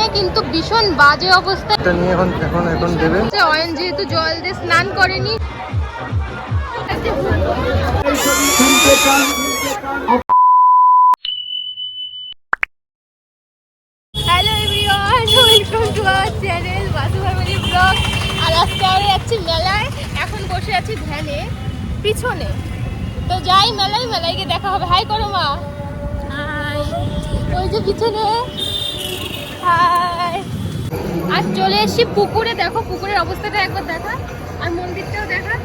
সামনে কিন্তু ভীষণ বাজে অবস্থা। এটা নিয়ে এখন দেবে। অয়ন যেহেতু জল দিয়ে স্নান করেনি। Hello everyone, welcome to our channel Basu family blog. আর আজকে আমরা যাচ্ছি মেলায়। এখন বসে আছি ভ্যানে পিছনে। তো যাই মেলায় গিয়ে দেখা হবে। হাই করো মা। হাই। ওই যে পিছনে হাই। আর চলে এসেছি পুকুরে। দেখো পুকুরের অবস্থাটা একবার দেখা, আর মন্দিরটাও দেখা।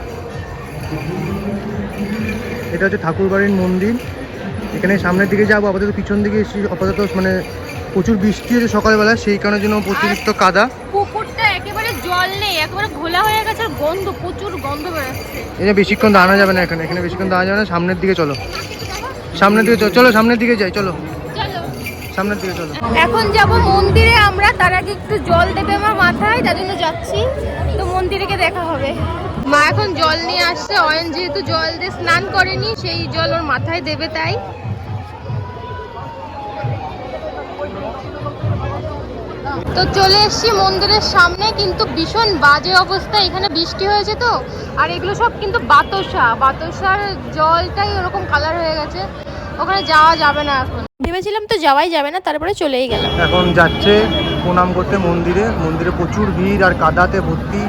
এটা হচ্ছে ঠাকুরবাড়ির মন্দির। এখানে সামনের দিকে যাবো, আপাতত পিছন দিকে এসেছি। আপাতত মানে প্রচুর বৃষ্টি হয়েছে সকালবেলা, সেই কারণের জন্য অতিরিক্ত কাদা। পুকুরটা একেবারে জল নেই, একেবারে ঘোলা হয়ে গেছে, আর গন্ধ, প্রচুর গন্ধ বেরোচ্ছে। এই বেশিক্ষণ দাঁড়ানো যাবে না এখানে বেশিক্ষণ দাঁড়ানো যাবে না। সামনের দিকে চলো, সামনের দিকে চলো, সামনের দিকে যাই, চলো সামনের দিকে চলো। এখন যাব মন্দিরে আমরা, তার আগে একটু জল দেবে আমার মাথায়, তার জন্য যাচ্ছি। তো মন্দিরে গিয়ে দেখা হবে। মা এখন জল নিয়ে আসছে। অয়ন যেহেতু জল দিয়ে স্নান করেনি, সেই জল ওর মাথায় দেবে, তাই। তো চলে এসেছি মন্দিরের সামনে, কিন্তু ভীষণ বাজে অবস্থা। এখানে বৃষ্টি হয়েছে তো, আর এগুলো সব কিন্তু বাতাসার জলটাই ওরকম কালার হয়ে গেছে। ওখানে যাওয়া যাবে না এখন। ভেবেছিলাম তো যাওয়াই যাবে না, তারপরে চলেই গেলাম। এখন যাচ্ছে প্রণাম করতে মন্দিরে প্রচুর ভিড় আর কাদাতে ভর্তি।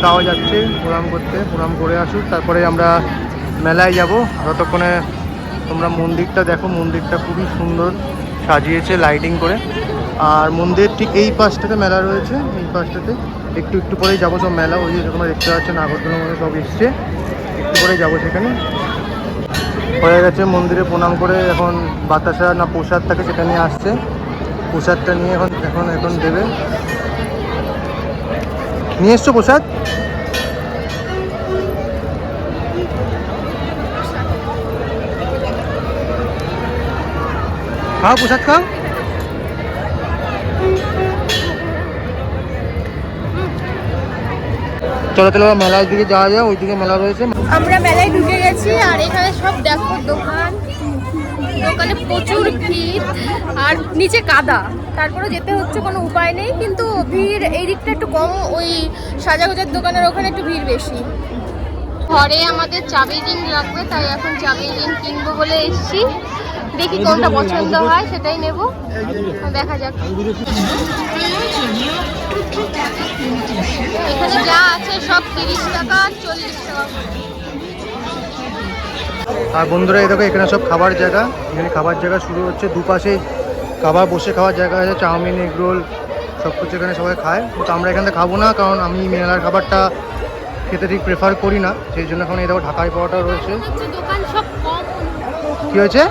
তাও যাচ্ছে প্রণাম করতে, প্রণাম করে আসুক, তারপরে আমরা মেলায় যাব। ততক্ষণে তোমরা মন্দিরটা দেখো। মন্দিরটা খুবই সুন্দর সাজিয়েছে লাইটিং করে। আর মন্দির ঠিক এই পাশটাতে মেলা রয়েছে, এই পাশটাতে একটু পরেই যাবো সব মেলা। ওই যে তোমরা দেখতে পাচ্ছ নাগরদোলার মধ্যে সব এসছে, একটু পরেই যাবো সেখানে। হয়ে গেছে মন্দিরে প্রণাম করে, এখন বাতাসা না প্রসাদ থাকে সেটা নিয়ে আসছে। প্রসাদটা নিয়ে এখন দেবে। নিয়ে এসছো প্রসাদ? খাও প্রসাদ খাও। চলো তাহলে মেলার দিকে যাওয়া যায়, ওইদিকে মেলা রয়েছে। আমরা মেলায় ঢুকে গেছি, আর এখানে সব দেখো দোকানে প্রচুর ভিড়, আর নিচে কাদা। তারপরে যেতে হচ্ছে, কোনো উপায় নেই। কিন্তু ভিড় এই দিকটা একটু কম, ওই সাজাগোজার দোকানের ওখানে একটু ভিড় বেশি। ঘরে আমাদের চাবি রিং লাগবে, তাই এখন চাবি রিং কিনবো বলে এসেছি। দেখি কোনটা পছন্দ হয় সেটাই নেব, দেখা যাক। এখানে যা আছে সব 30 টাকা 40 টাকা। আর বন্ধুরা এই দেখো, এখানে সব খাবার জায়গা। এখানে খাবার জায়গা শুরু হচ্ছে, দুপাশে খাবার বসে খাওয়ার জায়গা আছে, চাউমিন, এগ রোল সব কিছু এখানে সবাই খায়। কিন্তু আমরা এখান থেকে খাবো না, কারণ আমি মেলার খাবারটা খেতে ঠিক প্রেফার করি না, সেই জন্য এখন এই দেখো ঢাকাই পাওয়াটা রয়েছে। দোকান সব কম। কি হয়েছে?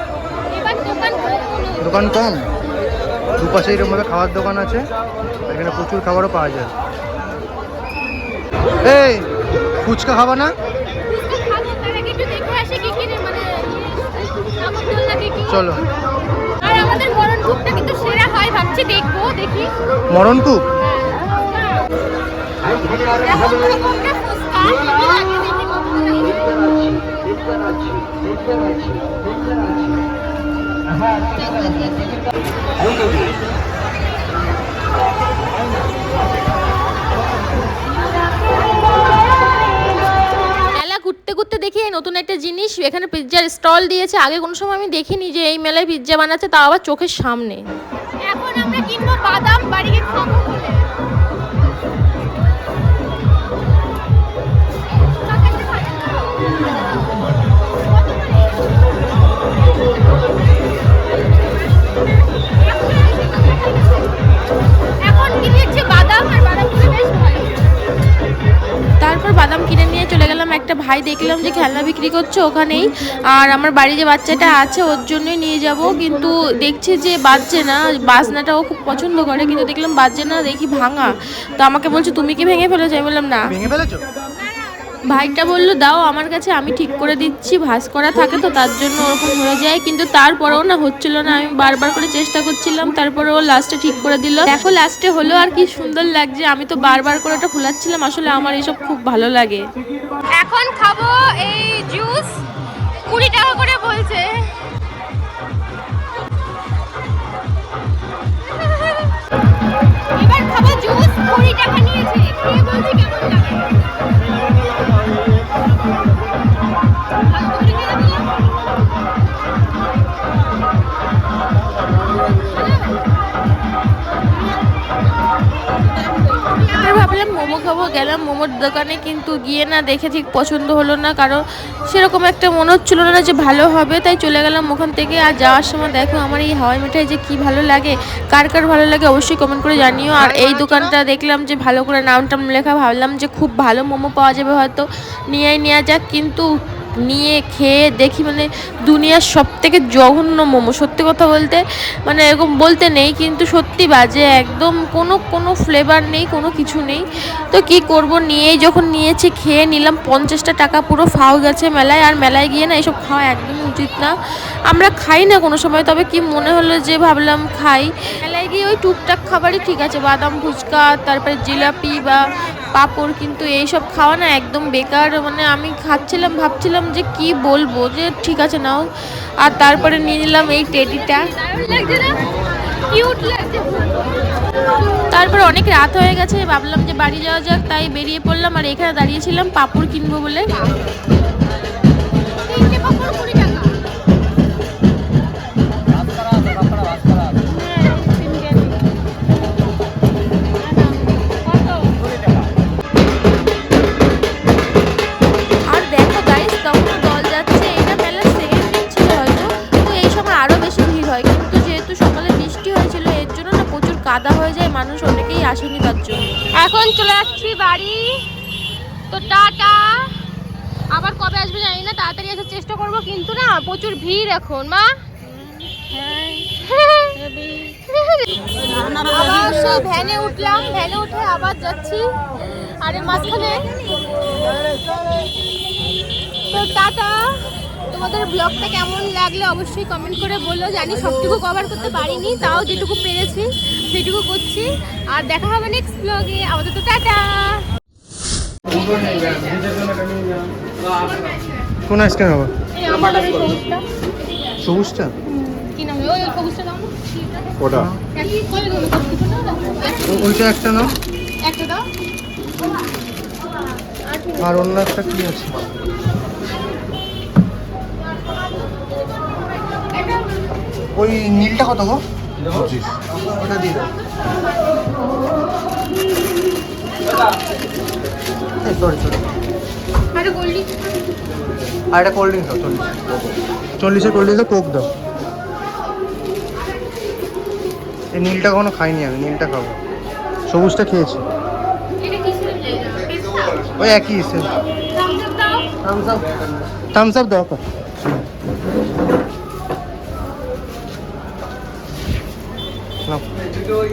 দোকান কম। দুপাশে এরকমভাবে খাওয়ার দোকান আছে, এখানে প্রচুর খাবারও পাওয়া যায়। এই ফুচকা খাবা না? চলো। আর আমাদের মরণকূপটা কিন্তু সেরা হয় ভাবছি, দেখি মরণকূপ। ঘুরতে দেখি নতুন একটা জিনিস, এখানে পিৎজার স্টল দিয়েছে। আগে কোনো সময় আমি দেখিনি যে এই মেলায় পিৎজা বানাচ্ছে, তাও আবার চোখের সামনে। এখন আমরা কিনবো বাদাম, বাড়িতে খাবো বলে। এখন কিনে হচ্ছে বাদাম, আর বাদাম বেশ ভালো। তারপর বাদাম কিনে নিয়ে চলে গেলাম। একটা ভাই দেখলাম যে খেলনা বিক্রি করছে ওখানেই, আর আমার বাড়ি যে বাচ্চাটা আছে ওর জন্যই নিয়ে যাব। কিন্তু দেখছি যে বাজছে না, বাজনাটা ও খুব পছন্দ করে, কিন্তু দেখলাম বাজছে না, দেখি ভাঙা। তো আমাকে বলছে তুমি কি ভেঙে ফেলেছো? আমি বললাম না। ভেঙে ফেলেছো? ভাইটা বললো দাও আমার কাছে, আমি ঠিক করে দিচ্ছি। ভাঁজ করা থাকে তো তার জন্য ওরকম হয়ে যায়, কিন্তু তারপরেও না হচ্ছিল না। আমি বারবার করে চেষ্টা করছিলাম, তারপরে ও লাস্টে ঠিক করে দিল। দেখো লাস্টে হলো, আর কি সুন্দর লাগছে। আমি তো বারবার করে ওটা ফুলাচ্ছিলাম। আসলে আমার এসব খুব ভালো লাগে। এখন খাবো এই জুস, 20 টাকা করে বলছে। মোমো খাবো, গেলাম মোমোর দোকানে, কিন্তু গিয়ে না দেখে ঠিক পছন্দ হলো না, কারণ সেরকম একটা মনে হচ্ছিল না যে ভালো হবে, তাই চলে গেলাম ওখান থেকে। আর যাওয়ার সময় দেখো আমার এই হাওয়াই মিঠাই যে কি ভালো লাগে, কার কার ভালো লাগে অবশ্যই কমেন্ট করে জানিও। আর এই দোকানটা দেখলাম যে ভালো করে নাম টাম লেখা, ভাবলাম যে খুব ভালো মোমো পাওয়া যাবে, হয়তো নিয়েই নেওয়া যাক, কিন্তু নিয়ে খেয়ে দেখি মানে দুনিয়ার সব থেকে জঘন্য মোমো, সত্যি কথা বলতে, মানে এরকম বলতে নেই কিন্তু সত্যি বাজে একদম, কোনো ফ্লেভার নেই, কোনো কিছু নেই। তো কি করব, নিয়েই যখন নিয়েছি খেয়ে নিলাম, 50টা টাকা পুরো ফাও গেছে মেলায়। আর মেলায় গিয়ে না এসব খাওয়া একদমই উচিত না, আমরা খাই না কোনো সময়, তবে কি মনে হলো যে ভাবলাম খাই। মেলায় গিয়ে ওই টুকটাক খাবারই ঠিক আছে, বাদাম ফুচকা, তারপরে জিলাপি বা পাঁপড়, কিন্তু এইসব খাওয়া না একদম বেকার। মানে আমি খাচ্ছিলাম, ভাবছিলাম যে কি বলবো, যে ঠিক আছে নাও। আর তারপরে নিয়ে নিলাম এই টেডিটা, তারপর অনেক রাত হয়ে গেছে, ভাবলাম যে বাড়ি যাওয়া যাক, তাই বেরিয়ে পড়লাম। আর এখানে দাঁড়িয়েছিলাম পাঁপড় কিনবো বলে। আর দেখো গাইস, তখন দল যাচ্ছে, এটা মেলার সেকেন্ড দিন ছিল হয়তো, তো এই সময় আরো বেশি ভিড় হয়, কিন্তু যেহেতু সকালে বৃষ্টি হয়েছিল এর জন্য না প্রচুর কাদা হয়ে যায়, মানুষ অনেকেই আসেনি তার জন্য। এখন চলে যাচ্ছি বাড়ি, তো টাটা। আবার কবে আসবে জানি না, তাড়াতাড়ি আসার চেষ্টা করবো, কিন্তু না প্রচুর ভিড় এখন। মা আবার সেই ভ্যানে উঠলাম, ভ্যানে উঠে আবার যাচ্ছি। আরে মাঝখানে তো টাটা। তোমাদের ব্লগটা কেমন লাগলো অবশ্যই কমেন্ট করে বলো, জানি সবটুকু কভার করতে পারিনি, তাও যেটুকু পেরেছি সেটুকু করছি। আর দেখা হবে নেক্সট ব্লগে, আপাতত টাটা। কোন আইসক্রিম হবে? এই আমার এই সবুজটা, সবুজটা? কি নাম ওই সবুজটা দাও না, ওটা ওইটা একটা নাও, একটা দাও। আর অন্য একটা কি আছে? ওই নীলটা কত গো? 25। ওটা দিয়ে দাও। সরি আরে গোল্ডি, আর একটা কোল্ড ড্রিঙ্কস দাও, 40 কোল্ড ড্রিঙ্কস কোক দাও। এই নীলটা কখনো খাইনি আমি, নীলটা খাবো, সবুজটা খেয়েছি, এটা কি ছিল পেস্তা, ওই একই এসে। থামস আপ দাও। থামস আপ দাও।